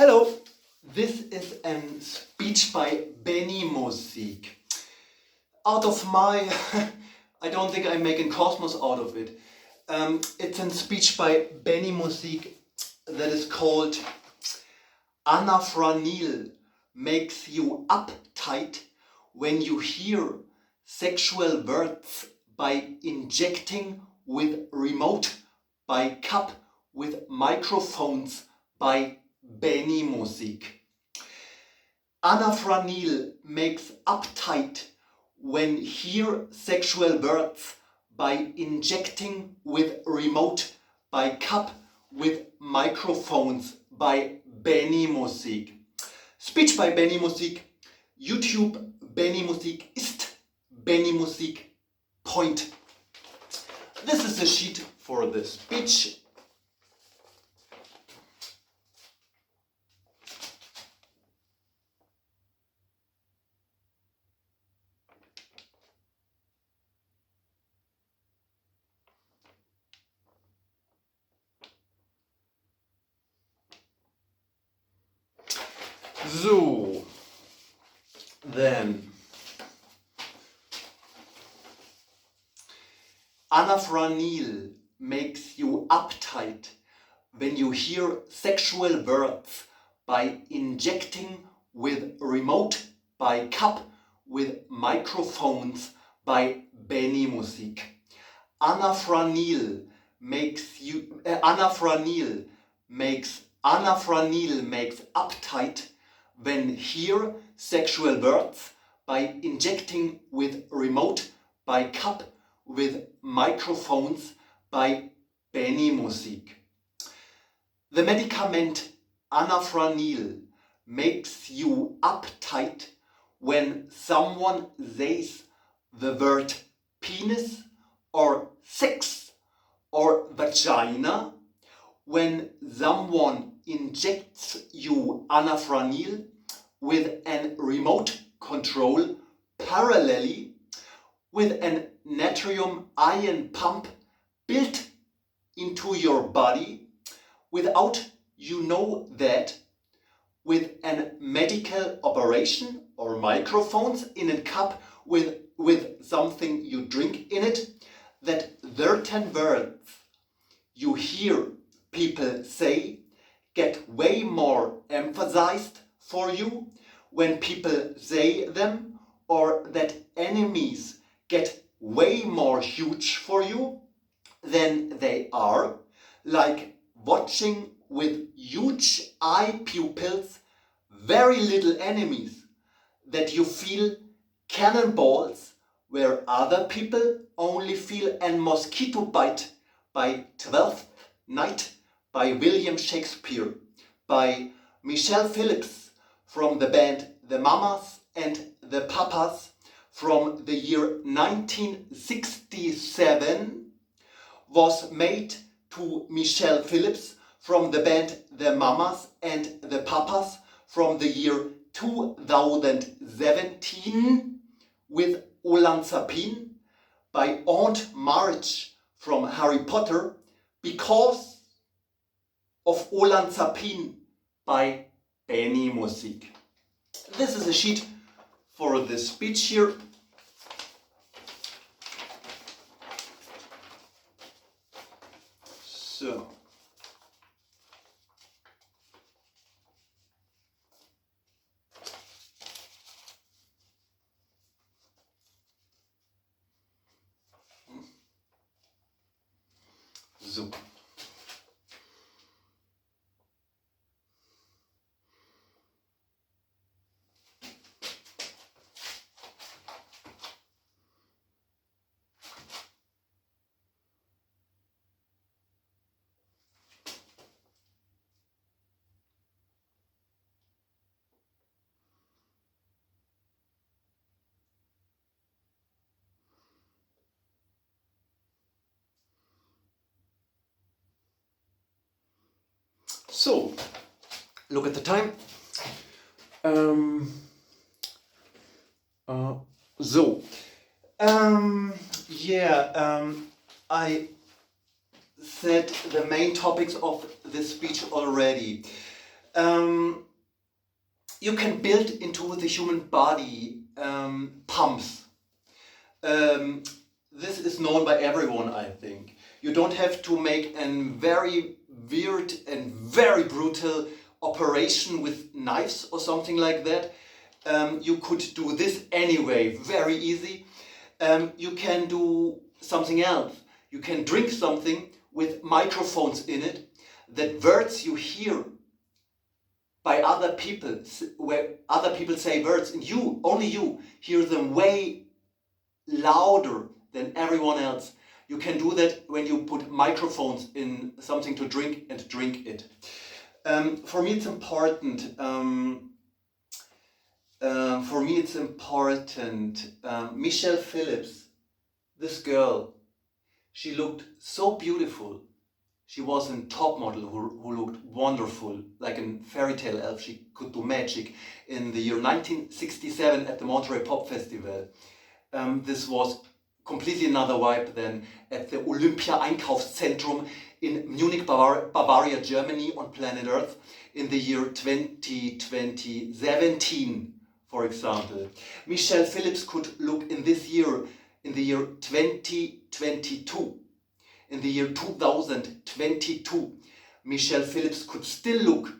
Hello, this is a speech by Benimusik. Out of my, I don't think I'm making cosmos out of it. It's a speech by Benimusik that is called Anafranil makes you uptight when you hear sexual words by injecting with remote, by cup with microphones, by Benimusik. Anafranil makes uptight when hear sexual words by injecting with remote, by cup with microphones, by Benimusik. Speech by Benimusik. YouTube Benimusik ist Benimusik. Point. This is the sheet for the speech. So, then Anafranil makes you uptight when you hear sexual words by injecting with remote, by cup with microphones, by Benimusik. Anafranil makes uptight when hear sexual words by injecting with remote, by cup with microphones, by Benimusik. The medicament Anafranil makes you uptight when someone says the word penis or sex or vagina, when someone injects you Anafranil with an remote control parallelly with an natrium ion pump built into your body without you know that, with a medical operation or microphones in a cup with something you drink in it, that certain words you hear people say get way more emphasized for you when people say them, or that enemies get way more huge for you than they are, like watching with huge eye pupils very little enemies that you feel cannonballs where other people only feel a mosquito bite, by 12th Night, by William Shakespeare, by Michelle Phillips from the band The Mamas and the Papas from the year 1967, was made to Michelle Phillips from the band The Mamas and the Papas from the year 2017 with Olanzapine, by Aunt Marge from Harry Potter, because of Olanzapine, by Benimusik. This is a sheet for the speech here. So, so. So, look at the time. I said the main topics of this speech already. You can build into the human body pumps. This is known by everyone, I think. You don't have to make a very weird and very brutal operation with knives or something like that. You could do this anyway, very easy. You can do something else. You can drink something with microphones in it, that words you hear by other people, where other people say words, and you, only you, hear them way louder than everyone else. You can do that when you put microphones in something to drink and drink it. For me it's important. Michelle Phillips, this girl, she looked so beautiful. She was a top model who looked wonderful, like a fairy tale elf. She could do magic. In the year 1967 at the Monterey Pop Festival. This was completely another vibe than at the Olympia Einkaufszentrum in Munich, Bavaria, Germany, on planet Earth in the year 2017, for example. Michelle Phillips could look in this year, in the year 2022. In the year 2022, Michelle Phillips could still look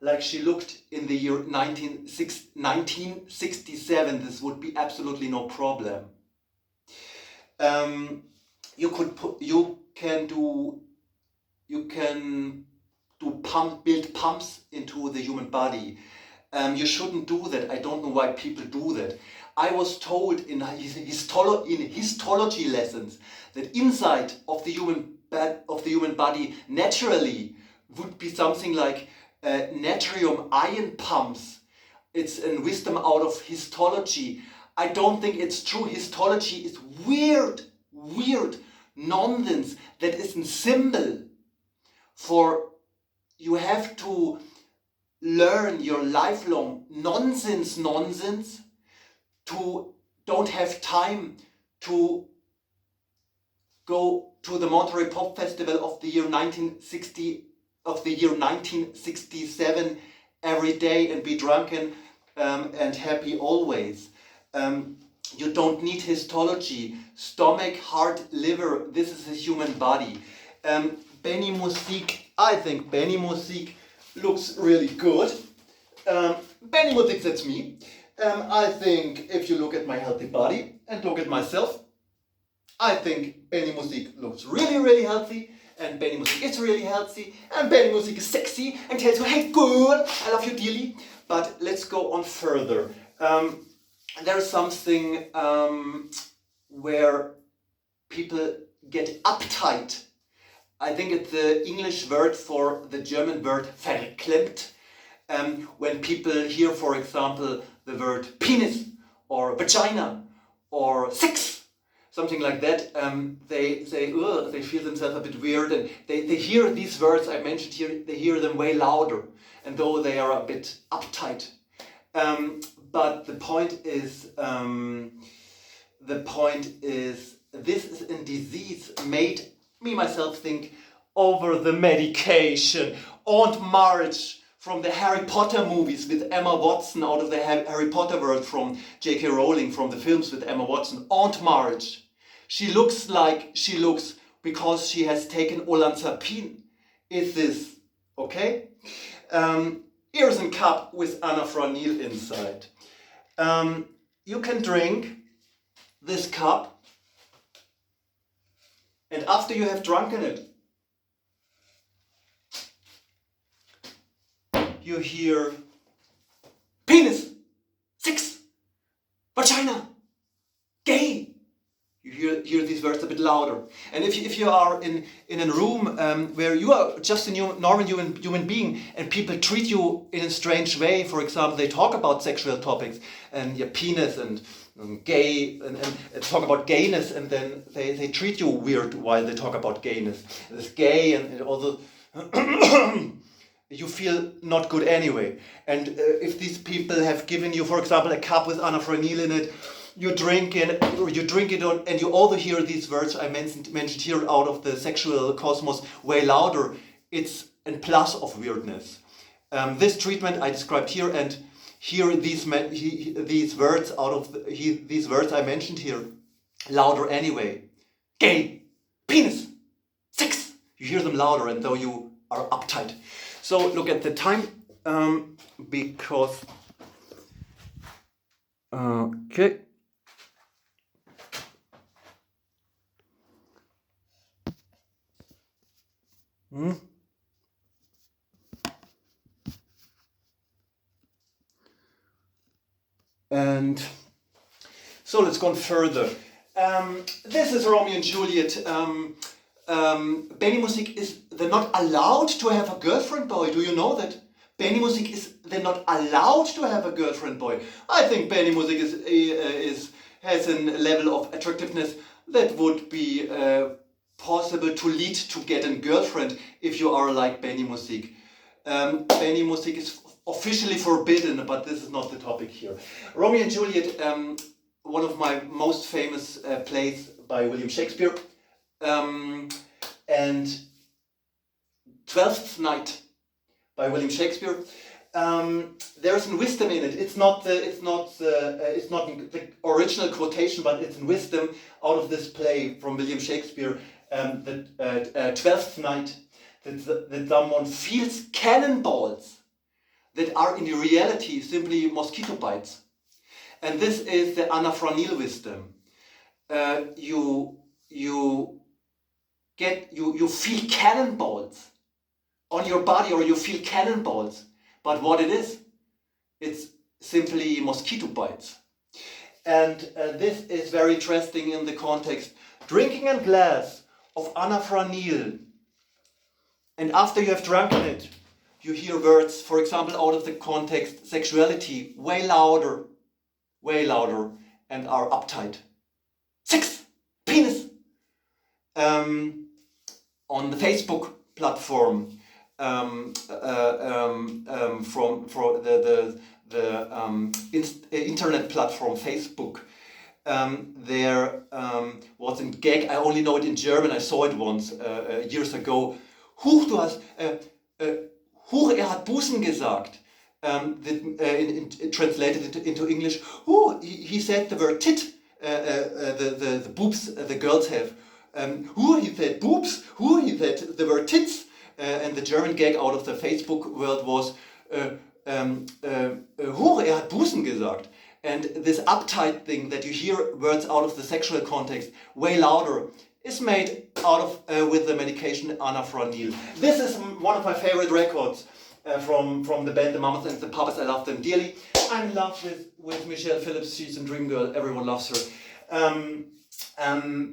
like she looked in the year 1967. This would be absolutely no problem. You can build pumps into the human body. You shouldn't do that. I don't know why people do that. I was told in histology lessons that inside of the human body naturally would be something like natrium ion pumps. It's a wisdom out of histology. I don't think it's true. Histology is weird nonsense that is a symbol for you have to learn your lifelong nonsense to don't have time to go to the Monterey Pop Festival of the year 1967 every day and be drunken and happy always. You don't need histology. Stomach, heart, liver, this is a human body. Benimusik, I think Benimusik looks really good. Benimusik, that's me. I think if you look at my healthy body and look at myself, I think Benimusik looks really healthy, and Benimusik is really healthy, and Benimusik is sexy and tells you, hey girl, I love you dearly. But let's go on further. There is something where people get uptight. I think it's the English word for the German word verklemmt. When people hear, for example, the word penis or vagina or sex, something like that, they say, ugh, they feel themselves a bit weird, and they hear these words I mentioned here, they hear them way louder, and though they are a bit uptight. But the point is, this is a disease made me myself think over the medication and marriage from the Harry Potter movies with Emma Watson, out of the Harry Potter world from J.K. Rowling, from the films with Emma Watson, and marriage. She looks like she looks because she has taken Olanzapine. Is this okay? Here's a cup with Anafranil inside. You can drink this cup, and after you have drunken it, you hear penis, sex, vagina, gay. You hear these words a bit louder. And if you are in a room where you are just a normal human being and people treat you in a strange way, for example, they talk about sexual topics and your penis and gay and talk about gayness, and then they treat you weird while they talk about gayness. This gay and all the you feel not good anyway. And if these people have given you, for example, a cup with Anafranil in it, you drink it, and you also hear these words I mentioned here out of the sexual cosmos way louder. It's a plus of weirdness. This treatment I described here, and here these words these words I mentioned here, louder anyway. Gay, penis, sex. You hear them louder, and though you are uptight. So look at the time, because okay. And so let's go on further. This is Romeo and Juliet. Benimusik they're not allowed to have a girlfriend boy. Do you know that? Benimusik they're not allowed to have a girlfriend boy. I think Benimusik has a level of attractiveness that would be possible to lead to get a girlfriend if you are like Benimusik. Benimusik is officially forbidden, but this is not the topic here. Romeo and Juliet, one of my most famous plays by William Shakespeare, and Twelfth Night by William Shakespeare. There's a wisdom in it. It's not the original quotation, but it's a wisdom out of this play from William Shakespeare. The Twelfth Night, that someone feels cannonballs that are in reality simply mosquito bites. And this is the Anafranil wisdom. You feel cannonballs on your body, or you feel cannonballs. But what it is, it's simply mosquito bites. And this is very interesting in the context. Drinking a glass of Anafranil, and after you have drunken it, you hear words, for example, out of the context, sexuality, way louder, and are uptight. Sex, penis. On the Facebook platform, from internet platform Facebook, there was a gag. I only know it in German. I saw it once years ago. Huch, du hast hat Busen gesagt. Translated into English. He said the word tit. The boobs the girls have. He said boobs. He said the word tits. And the German gag out of the Facebook world was hat Busen gesagt. And this uptight thing that you hear words out of the sexual context way louder is made out of with the medication Anafranil. This is one of my favorite records from the band The Mamas and the Papas. I love them dearly. I'm in love with Michelle Phillips. She's a dream girl. Everyone loves her.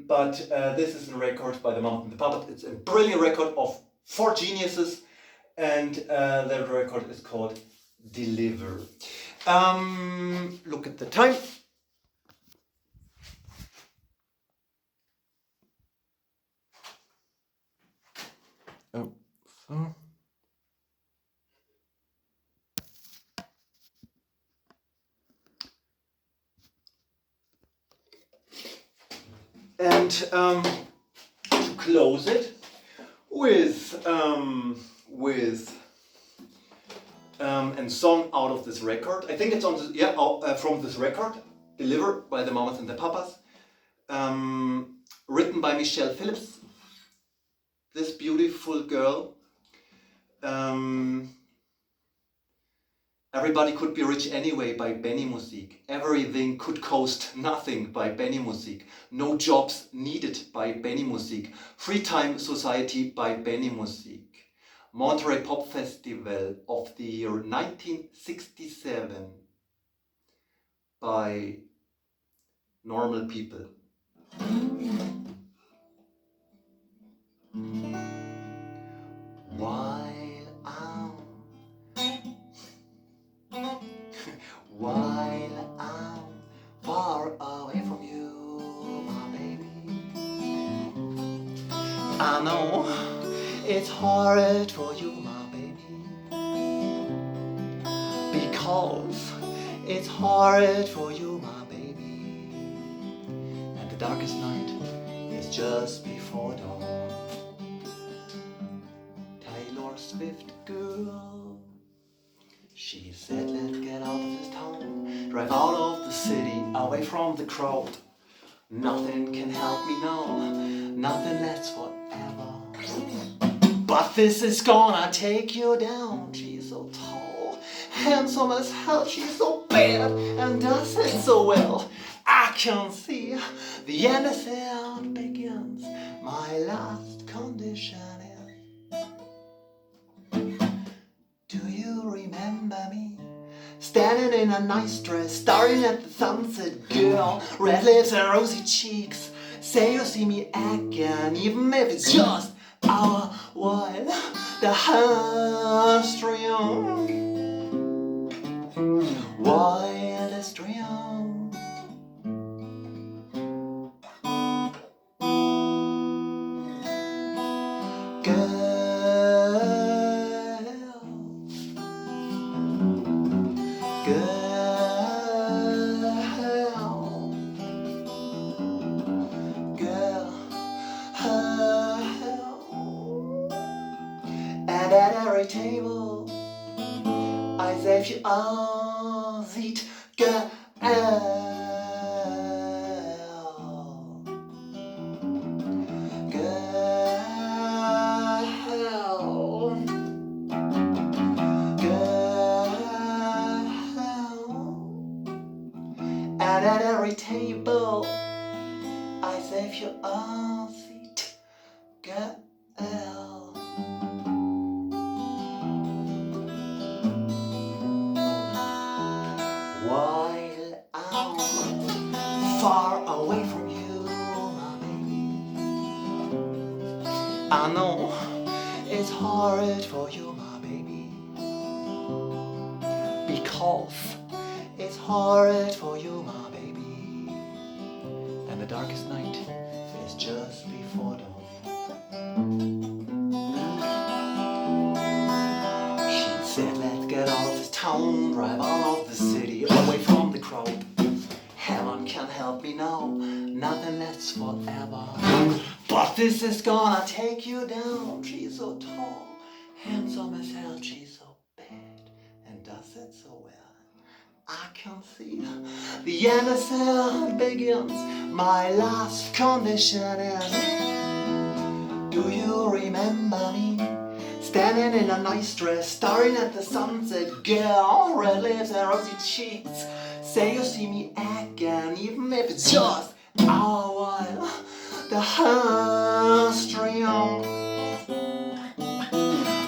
But this is a record by The Mamas and the Papas. It's a brilliant record of 4 geniuses, and the record is called Deliver. Look at the time. Oh, so. And to close it with a song out of this record. I think it's on this, from this record, Deliver by the Mamas and the Papas, written by Michelle Phillips. This beautiful girl. Everybody Could Be Rich Anyway by Benimusik. Everything Could Cost Nothing by Benimusik. No Jobs Needed by Benimusik. Free Time Society by Benimusik. Monterey Pop Festival of the year 1967 by Normal People. While I'm far away from you, my baby, I know it's hard for you, my baby, because it's hard for you, my baby, and the darkest night is just before dawn. Taylor Swift girl. She said, let's get out of this town, drive out of the city, away from the crowd. Nothing can help me now, nothing lasts forever. But this is gonna take you down. She's so tall, handsome as hell. She's so bad and does it so well. I can see the end is it begins. My last condition is, do you remember me? Standing in a nice dress, staring at the sunset, girl. Red lips and rosy cheeks. Say you see me again, even if it's just our while. The history wild history. And at every table I save you all seat, girl. And at every table I save you all seat, girl. While I'm far away from you, my baby, I know it's hard for you, my baby, because it's hard for you, my baby, and the darkest night is just before dawn. She said, let's get out of this town, drive out of the city, away from the crowd. Heaven can't help me now, nothing lasts forever. But this is gonna take you down. She's so tall, handsome as hell. She's so bad and does it so well. I can see the innocent begins. My last condition is, do you remember me? Standing in a nice dress, staring at the sunset, girl. Red lips and rosy cheeks. Say you see me again, even if it's just a while. The history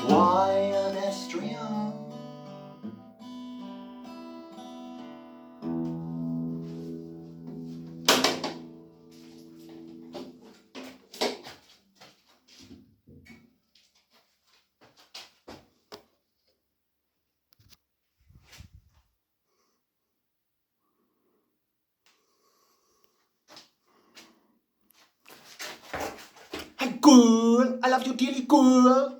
wild history. Hey girl, I love you dearly, girl.